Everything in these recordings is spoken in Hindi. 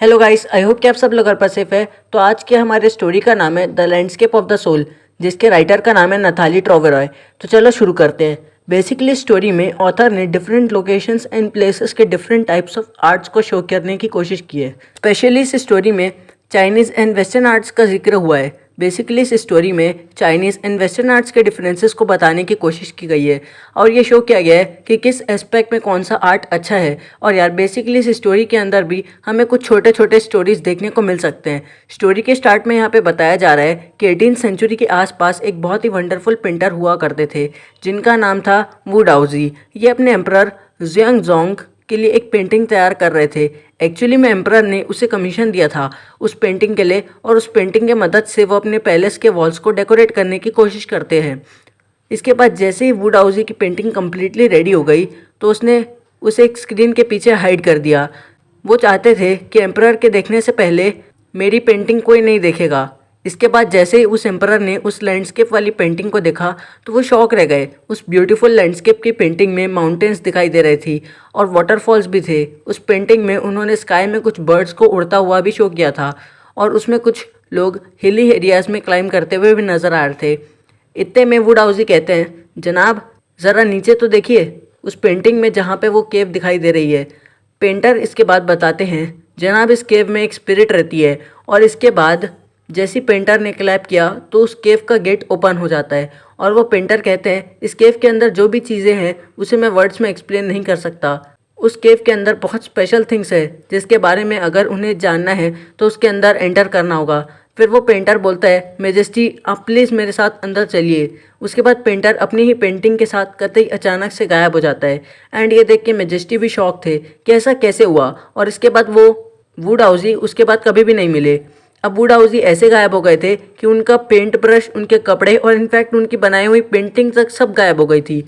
हेलो गाइस, आई होप कि आप सब लोग घर पर सेफ है। तो आज के हमारे स्टोरी का नाम है the landscape of the soul, जिसके राइटर का नाम है नथाली ट्रोवेरॉय। तो चलो शुरू करते हैं। बेसिकली स्टोरी में ऑथर ने डिफरेंट लोकेशंस एंड प्लेसेस के डिफरेंट टाइप्स ऑफ आर्ट्स को शो करने की कोशिश की है। स्पेशली इस स्टोरी में चाइनीज़ एंड वेस्टर्न आर्ट्स का जिक्र हुआ है। बेसिकली इस स्टोरी में चाइनीज़ एंड वेस्टर्न आर्ट्स के डिफरेंसेस को बताने की कोशिश की गई है और ये शो किया गया है कि किस एस्पेक्ट में कौन सा आर्ट अच्छा है। और यार बेसिकली इस स्टोरी के अंदर भी हमें कुछ छोटे छोटे स्टोरीज देखने को मिल सकते हैं। स्टोरी के स्टार्ट में यहाँ पे बताया जा रहा है कि 18th सेंचुरी के आसपास एक बहुत ही वंडरफुल पेंटर हुआ करते थे जिनका नाम था वू डाओजी। ये अपने एम्परर ज़ुआंगज़ोंग के लिए एक पेंटिंग तैयार कर रहे थे। एक्चुअली में एम्परर ने उसे कमीशन दिया था उस पेंटिंग के लिए, और उस पेंटिंग की मदद से वो अपने पैलेस के वॉल्स को डेकोरेट करने की कोशिश करते हैं। इसके बाद जैसे ही वू डाओजी की पेंटिंग कम्प्लीटली रेडी हो गई तो उसने उसे एक स्क्रीन के पीछे हाइड कर दिया। वो चाहते थे कि एम्परर के देखने से पहले मेरी पेंटिंग कोई नहीं देखेगा। इसके बाद जैसे ही उस एम्परर ने उस लैंडस्केप वाली पेंटिंग को देखा तो वो शॉक रह गए। उस ब्यूटीफुल लैंडस्केप की पेंटिंग में माउंटेन्स दिखाई दे रहे थी और वाटरफॉल्स भी थे। उस पेंटिंग में उन्होंने स्काई में कुछ बर्ड्स को उड़ता हुआ भी शो किया था और उसमें कुछ लोग हिली एरियाज़ में क्लाइंब करते हुए भी नज़र आ रहे थे। इतने में वुड हाउसी कहते हैं, जनाब ज़रा नीचे तो देखिए उस पेंटिंग में जहाँ पे वो केव दिखाई दे रही है। पेंटर इसके बाद बताते हैं, जनाब इस केव में एक स्पिरिट रहती है। और इसके बाद जैसे पेंटर ने क्लैप किया तो उस केव का गेट ओपन हो जाता है और वो पेंटर कहते हैं, इस केव के अंदर जो भी चीज़ें हैं उसे मैं वर्ड्स में एक्सप्लेन नहीं कर सकता। उस केव के अंदर बहुत स्पेशल थिंग्स है जिसके बारे में अगर उन्हें जानना है तो उसके अंदर एंटर करना होगा। फिर वो पेंटर बोलता है, मेजेस्टी आप प्लीज़ मेरे साथ अंदर चलिए। उसके बाद पेंटर अपनी ही पेंटिंग के साथ कतई अचानक से गायब हो जाता है। एंड ये देख के मेजेस्टी भी शॉक थे कि ऐसा कैसे हुआ। और इसके बाद वो वुड हाउसी उसके बाद कभी भी नहीं मिले। अब वुड हाउसी ऐसे गायब हो गए थे कि उनका पेंट ब्रश, उनके कपड़े और इनफैक्ट उनकी बनाई हुई पेंटिंग तक सब गायब हो गई थी।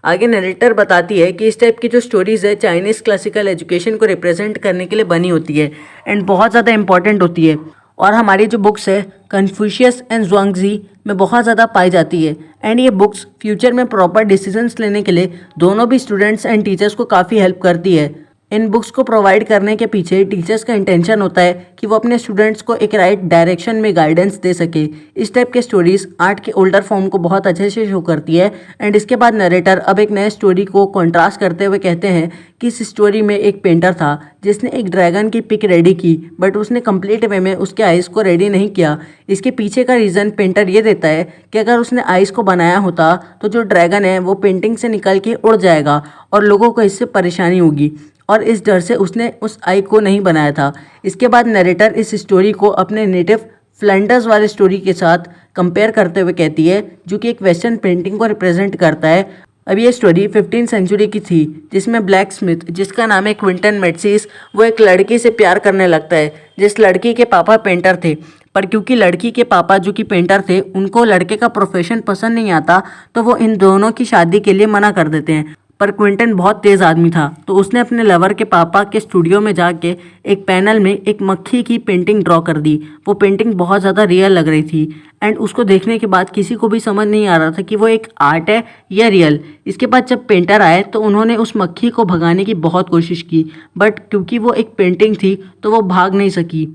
आगे नरेटर बताती है कि इस टाइप की जो स्टोरीज़ है चाइनीज़ क्लासिकल एजुकेशन को रिप्रेजेंट करने के लिए बनी होती है एंड बहुत ज़्यादा इंपॉर्टेंट होती है। और हमारी जो बुक्स है कन्फ्यूशियस एंड ज़ुआंगज़ी में बहुत ज़्यादा पाई जाती है। एंड ये बुक्स फ्यूचर में प्रॉपर डिसीजंस लेने के लिए दोनों भी स्टूडेंट्स एंड टीचर्स को काफ़ी हेल्प करती है। इन बुक्स को प्रोवाइड करने के पीछे टीचर्स का इंटेंशन होता है कि वो अपने स्टूडेंट्स को एक राइट डायरेक्शन में गाइडेंस दे सके। इस टाइप के स्टोरीज आर्ट के ओल्डर फॉर्म को बहुत अच्छे से शो करती है। एंड इसके बाद नरेटर अब एक नए स्टोरी को कॉन्ट्रास्ट करते हुए कहते हैं कि इस स्टोरी में एक पेंटर था जिसने एक ड्रैगन की पिक रेडी की, बट उसने कंप्लीट वे में उसके आइज़ को रेडी नहीं किया। इसके पीछे का रीज़न पेंटर ये देता है कि अगर उसने आइज़ को बनाया होता तो जो ड्रैगन है वो पेंटिंग से निकल के उड़ जाएगा और लोगों को इससे परेशानी होगी, और इस डर से उसने उस आई को नहीं बनाया था। इसके बाद नरेटर इस स्टोरी को अपने नेटिव फ्लैंडर्स वाले स्टोरी के साथ कंपेयर करते हुए कहती है, जो कि एक वेस्टर्न पेंटिंग को रिप्रेजेंट करता है। अब ये स्टोरी 15th सेंचुरी की थी जिसमें ब्लैक स्मिथ, जिसका नाम है क्विंटन मेट्सिस, वो एक लड़की से प्यार करने लगता है जिस लड़की के पापा पेंटर थे। पर क्योंकि लड़की के पापा जो कि पेंटर थे उनको लड़के का प्रोफेशन पसंद नहीं आता तो वो इन दोनों की शादी के लिए मना कर देते हैं। पर क्विंटन बहुत तेज़ आदमी था तो उसने अपने लवर के पापा के स्टूडियो में जाके एक पैनल में एक मक्खी की पेंटिंग ड्रॉ कर दी। वो पेंटिंग बहुत ज़्यादा रियल लग रही थी एंड उसको देखने के बाद किसी को भी समझ नहीं आ रहा था कि वो एक आर्ट है या रियल। इसके बाद जब पेंटर आए तो उन्होंने उस मक्खी को भगाने की बहुत कोशिश की, बट क्योंकि वो एक पेंटिंग थी तो वो भाग नहीं सकी।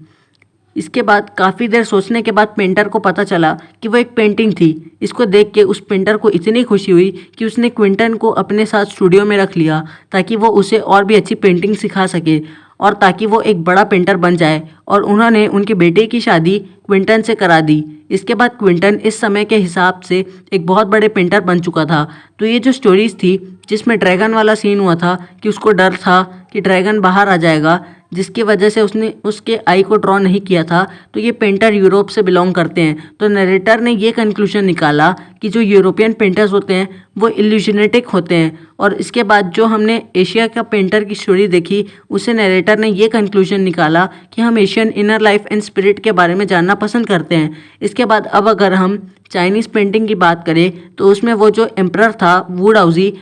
इसके बाद काफ़ी देर सोचने के बाद पेंटर को पता चला कि वो एक पेंटिंग थी। इसको देख के उस पेंटर को इतनी खुशी हुई कि उसने क्विंटन को अपने साथ स्टूडियो में रख लिया ताकि वो उसे और भी अच्छी पेंटिंग सिखा सके और ताकि वो एक बड़ा पेंटर बन जाए। और उन्होंने उनके बेटे की शादी क्विंटन से करा दी। इसके बाद क्विंटन इस समय के हिसाब से एक बहुत बड़े पेंटर बन चुका था। तो ये जो स्टोरीज थी जिसमें ड्रैगन वाला सीन हुआ था कि उसको डर था कि ड्रैगन बाहर आ जाएगा जिसकी वजह से उसने उसके आई को ड्रॉ नहीं किया था, तो ये पेंटर यूरोप से बिलोंग करते हैं। तो नरेटर ने ये कंक्लूजन निकाला कि जो यूरोपियन पेंटर्स होते हैं वो इल्यूजनेटिक होते हैं। और इसके बाद जो हमने एशिया का पेंटर की स्टोरी देखी उससे नरेटर ने ये कंक्लूजन निकाला कि हम Asian inner life and spirit के बारे में जानना पसंद करते हैं। इसके बाद अब अगर हम चाइनीज़ पेंटिंग की बात करें तो उसमें वो जो एम्परर था वुड हाउसी,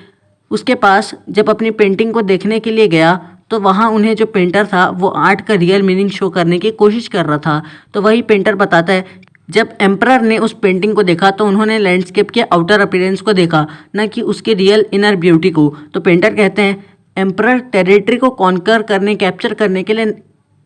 उसके पास जब अपनी पेंटिंग को देखने के लिए गया तो वहाँ उन्हें जो पेंटर था वो आर्ट का रियल मीनिंग शो करने की कोशिश कर रहा था। तो वही पेंटर बताता है, जब एम्परर ने उस पेंटिंग को देखा तो उन्होंने लैंडस्केप के आउटर अपीयरेंस को देखा, न कि उसके रियल इनर ब्यूटी को। तो पेंटर कहते हैं, एम्परर टेरिटरी को कॉन्कर करने, कैप्चर करने के लिए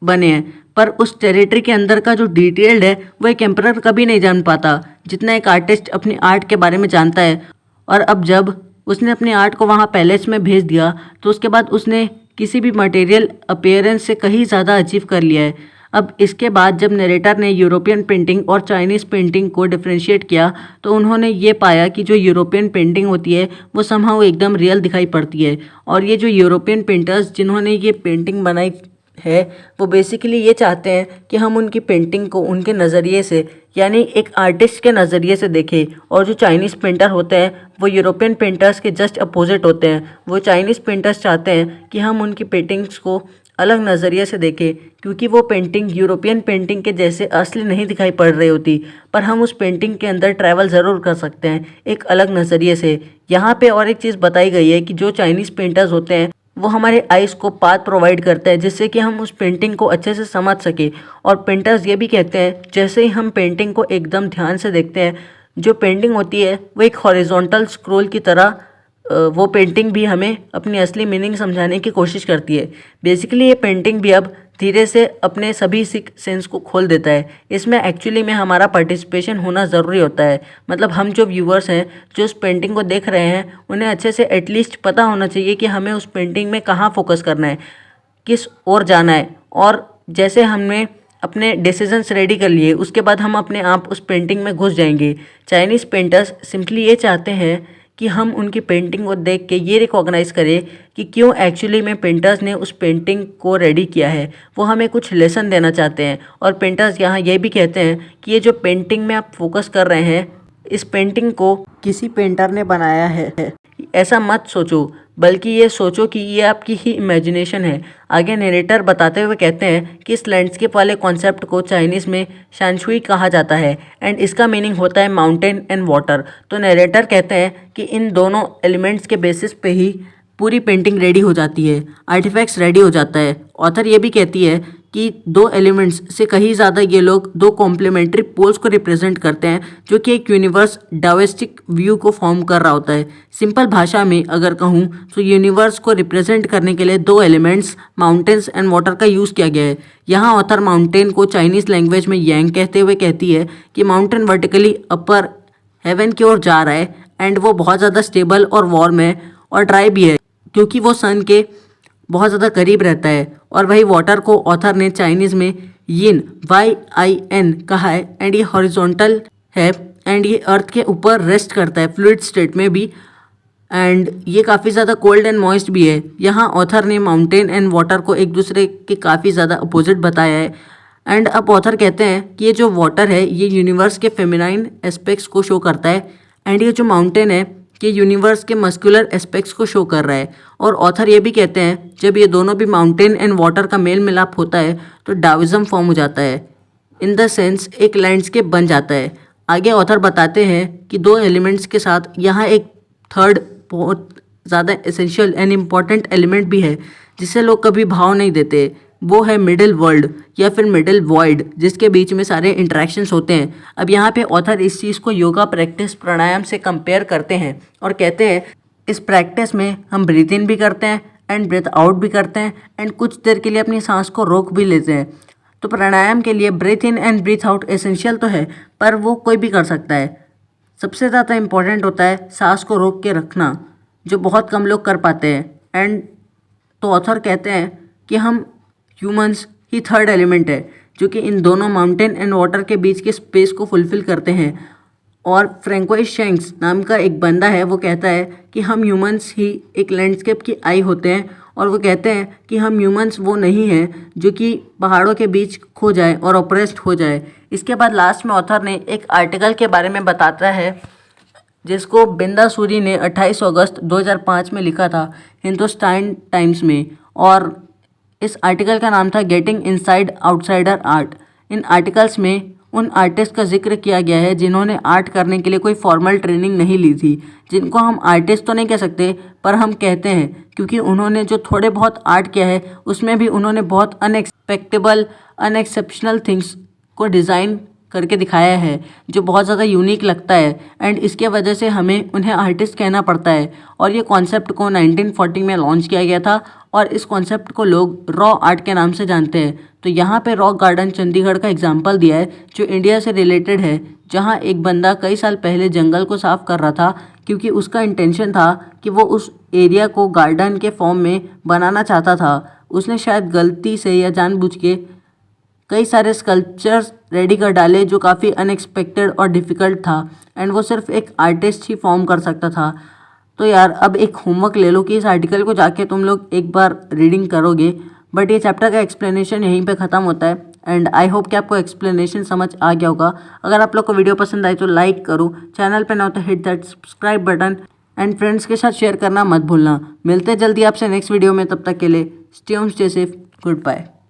बने हैं, पर उस टेरिटरी के अंदर का जो डिटेल्ड है वो एक एम्परर कभी नहीं जान पाता जितना एक आर्टिस्ट अपनी आर्ट के बारे में जानता है। और अब जब उसने अपने आर्ट को वहाँ पैलेस में भेज दिया तो उसके बाद उसने किसी भी मटेरियल अपीयरेंस से कहीं ज़्यादा अचीव कर लिया है। अब इसके बाद जब नरेटर ने यूरोपियन पेंटिंग और चाइनीज़ पेंटिंग को डिफ्रेंशिएट किया तो उन्होंने ये पाया कि जो यूरोपियन पेंटिंग होती है वो समहाउ एकदम रियल दिखाई पड़ती है। और ये जो यूरोपियन पेंटर्स जिन्होंने ये पेंटिंग बनाई है वो बेसिकली ये चाहते हैं कि हम उनकी पेंटिंग को उनके नज़रिए से यानी एक आर्टिस्ट के नज़रिए से देखें। और जो चाइनीज़ पेंटर होते हैं वो यूरोपियन पेंटर्स के जस्ट अपोजिट होते हैं। वो चाइनीज़ पेंटर्स चाहते हैं कि हम उनकी पेंटिंग्स को अलग नज़रिए से देखें, क्योंकि वो पेंटिंग यूरोपियन पेंटिंग के जैसे असली नहीं दिखाई पड़ रही होती, पर हम उस पेंटिंग के अंदर ट्रैवल ज़रूर कर सकते हैं एक अलग नज़रिए से। यहाँ पे और एक चीज़ बताई गई है कि जो चाइनीज़ पेंटर्स होते हैं वो हमारे आइज़ को पाथ प्रोवाइड करते हैं जिससे कि हम उस पेंटिंग को अच्छे से समझ सकें। और पेंटर्स ये भी कहते हैं जैसे ही हम पेंटिंग को एकदम ध्यान से देखते हैं, जो पेंटिंग होती है वो एक हॉरिजॉन्टल स्क्रॉल की तरह वो पेंटिंग भी हमें अपनी असली मीनिंग समझाने की कोशिश करती है। बेसिकली ये पेंटिंग भी अब धीरे से अपने सभी सेंस को खोल देता है। इसमें एक्चुअली में हमारा पार्टिसिपेशन होना ज़रूरी होता है। मतलब हम जो व्यूअर्स हैं जो उस पेंटिंग को देख रहे हैं उन्हें अच्छे से एटलीस्ट पता होना चाहिए कि हमें उस पेंटिंग में कहाँ फोकस करना है, किस ओर जाना है। और जैसे हमने अपने डिसीजंस रेडी कर लिए उसके बाद हम अपने आप उस पेंटिंग में घुस जाएंगे। चाइनीज़ पेंटर्स सिंपली ये चाहते हैं कि हम उनकी पेंटिंग को देख के ये रिकॉग्नाइज़ करें कि क्यों एक्चुअली में पेंटर्स ने उस पेंटिंग को रेडी किया है। वो हमें कुछ लेसन देना चाहते हैं। और पेंटर्स यहाँ ये भी कहते हैं कि ये जो पेंटिंग में आप फोकस कर रहे हैं इस पेंटिंग को किसी पेंटर ने बनाया है, ऐसा मत सोचो, बल्कि ये सोचो कि ये आपकी ही इमेजिनेशन है। आगे नरेटर बताते हुए कहते हैं कि इस लैंडस्केप वाले कॉन्सेप्ट को चाइनीज़ में शानशुई कहा जाता है एंड इसका मीनिंग होता है माउंटेन एंड वाटर। तो नरेटर कहते हैं कि इन दोनों एलिमेंट्स के बेसिस पे ही पूरी पेंटिंग रेडी हो जाती है, आर्टिफैक्ट्स रेडी हो जाता है। ऑथर ये भी कहती है कि दो एलिमेंट्स से कहीं ज़्यादा ये लोग दो कॉम्प्लीमेंट्री पोल्स को रिप्रेजेंट करते हैं जो कि एक यूनिवर्स डायस्टिक व्यू को फॉर्म कर रहा होता है। सिंपल भाषा में अगर कहूँ तो यूनिवर्स को रिप्रेजेंट करने के लिए दो एलिमेंट्स माउंटेन्स एंड वाटर का यूज़ किया गया है। यहाँ ऑथर माउंटेन को चाइनीज़ लैंग्वेज में यांग कहते हुए कहती है कि माउंटेन वर्टिकली अपर हेवन की ओर जा रहा है एंड वो बहुत ज़्यादा स्टेबल और वार्म है और ड्राई भी है क्योंकि वो सन के बहुत ज़्यादा करीब रहता है। और वही वाटर को ऑथर ने चाइनीज़ में यिन YIN कहा है एंड ये हॉरिजॉन्टल है एंड ये अर्थ के ऊपर रेस्ट करता है फ्लूइड स्टेट में भी एंड ये काफ़ी ज़्यादा कोल्ड एंड मॉइस्ट भी है। यहाँ ऑथर ने माउंटेन एंड वाटर को एक दूसरे के काफ़ी ज़्यादा अपोजिट बताया है। एंड अब ऑथर कहते हैं कि ये जो वाटर है ये यूनिवर्स के फेमिनाइन एस्पेक्ट्स को शो करता है एंड ये जो माउंटेन है कि यूनिवर्स के मस्कुलर एस्पेक्ट्स को शो कर रहा है। और ऑथर ये भी कहते हैं जब ये दोनों भी माउंटेन एंड वाटर का मेल मिलाप होता है तो डाविज्म फॉर्म हो जाता है, इन द सेंस एक लैंडस्केप बन जाता है। आगे ऑथर बताते हैं कि दो एलिमेंट्स के साथ यहाँ एक थर्ड बहुत ज़्यादा एसेंशियल एंड इम्पॉर्टेंट एलिमेंट भी है जिसे लोग कभी भाव नहीं देते, वो है मिडिल वर्ल्ड या फिर मिडिल वॉइड जिसके बीच में सारे इंटरेक्शंस होते हैं। अब यहाँ पे ऑथर इस चीज़ को योगा प्रैक्टिस प्राणायाम से कंपेयर करते हैं और कहते हैं इस प्रैक्टिस में हम ब्रीथ इन भी करते हैं एंड ब्रीथ आउट भी करते हैं एंड कुछ देर के लिए अपनी सांस को रोक भी लेते हैं। तो प्राणायाम के लिए breathe in and breathe out essential तो है पर वो कोई भी कर सकता है। सबसे ज़्यादा इम्पॉर्टेंट होता है सांस को रोक के रखना जो बहुत कम लोग कर पाते हैं। एंड तो ऑथर कहते हैं कि हम ह्यूमंस ही थर्ड एलिमेंट है जो कि इन दोनों माउंटेन एंड वाटर के बीच के स्पेस को फुलफ़िल करते हैं। और फ्रैंकोइस शेंक्स नाम का एक बंदा है वो कहता है कि हम ह्यूमंस ही एक लैंडस्केप की आई होते हैं और वो कहते हैं कि हम ह्यूमंस वो नहीं हैं जो कि पहाड़ों के बीच खो जाए और ऑप्रेस्ड हो जाए। इसके बाद लास्ट में ऑथर ने एक आर्टिकल के बारे में बताता है जिसको बिंदा सूरी ने 28 अगस्त 2005 में लिखा था हिंदुस्तान टाइम्स में। और इस आर्टिकल का नाम था गेटिंग इनसाइड आउटसाइडर आर्ट। इन आर्टिकल्स में उन आर्टिस्ट का जिक्र किया गया है जिन्होंने आर्ट करने के लिए कोई फॉर्मल ट्रेनिंग नहीं ली थी, जिनको हम आर्टिस्ट तो नहीं कह सकते पर हम कहते हैं क्योंकि उन्होंने जो थोड़े बहुत आर्ट किया है उसमें भी उन्होंने बहुत अनएक्सपेक्टेबल अनएक्सेप्शनल थिंग्स को डिज़ाइन करके दिखाया है जो बहुत ज़्यादा यूनिक लगता है एंड इसके वजह से हमें उन्हें आर्टिस्ट कहना पड़ता है। और ये कॉन्सेप्ट को 1940 में लॉन्च किया गया था और इस कॉन्सेप्ट को लोग रॉ आर्ट के नाम से जानते हैं। तो यहाँ पे रॉक गार्डन चंडीगढ़ का एग्जाम्पल दिया है जो इंडिया से रिलेटेड है, जहाँ एक बंदा कई साल पहले जंगल को साफ कर रहा था क्योंकि उसका इंटेंशन था कि वो उस एरिया को गार्डन के फॉर्म में बनाना चाहता था। उसने शायद गलती से या जानबूझ के कई सारे स्कल्पचर्स रेडी कर डाले जो काफ़ी अनएक्सपेक्टेड और डिफ़िकल्ट था एंड वो सिर्फ एक आर्टिस्ट ही फॉर्म कर सकता था। तो यार अब एक होमवर्क ले लो कि इस आर्टिकल को जाके तुम लोग एक बार रीडिंग करोगे। बट ये चैप्टर का एक्सप्लेनेशन यहीं पे ख़त्म होता है एंड आई होप कि आपको एक्सप्लेनेशन समझ आ गया होगा। अगर आप लोग को वीडियो पसंद आई तो लाइक करो, चैनल पे ना हो तो hit that subscribe button and friends के साथ शेयर करना मत भूलना। मिलते हैं जल्दी आपसे नेक्स्ट वीडियो में, तब तक के लिए stay home stay safe, good bye.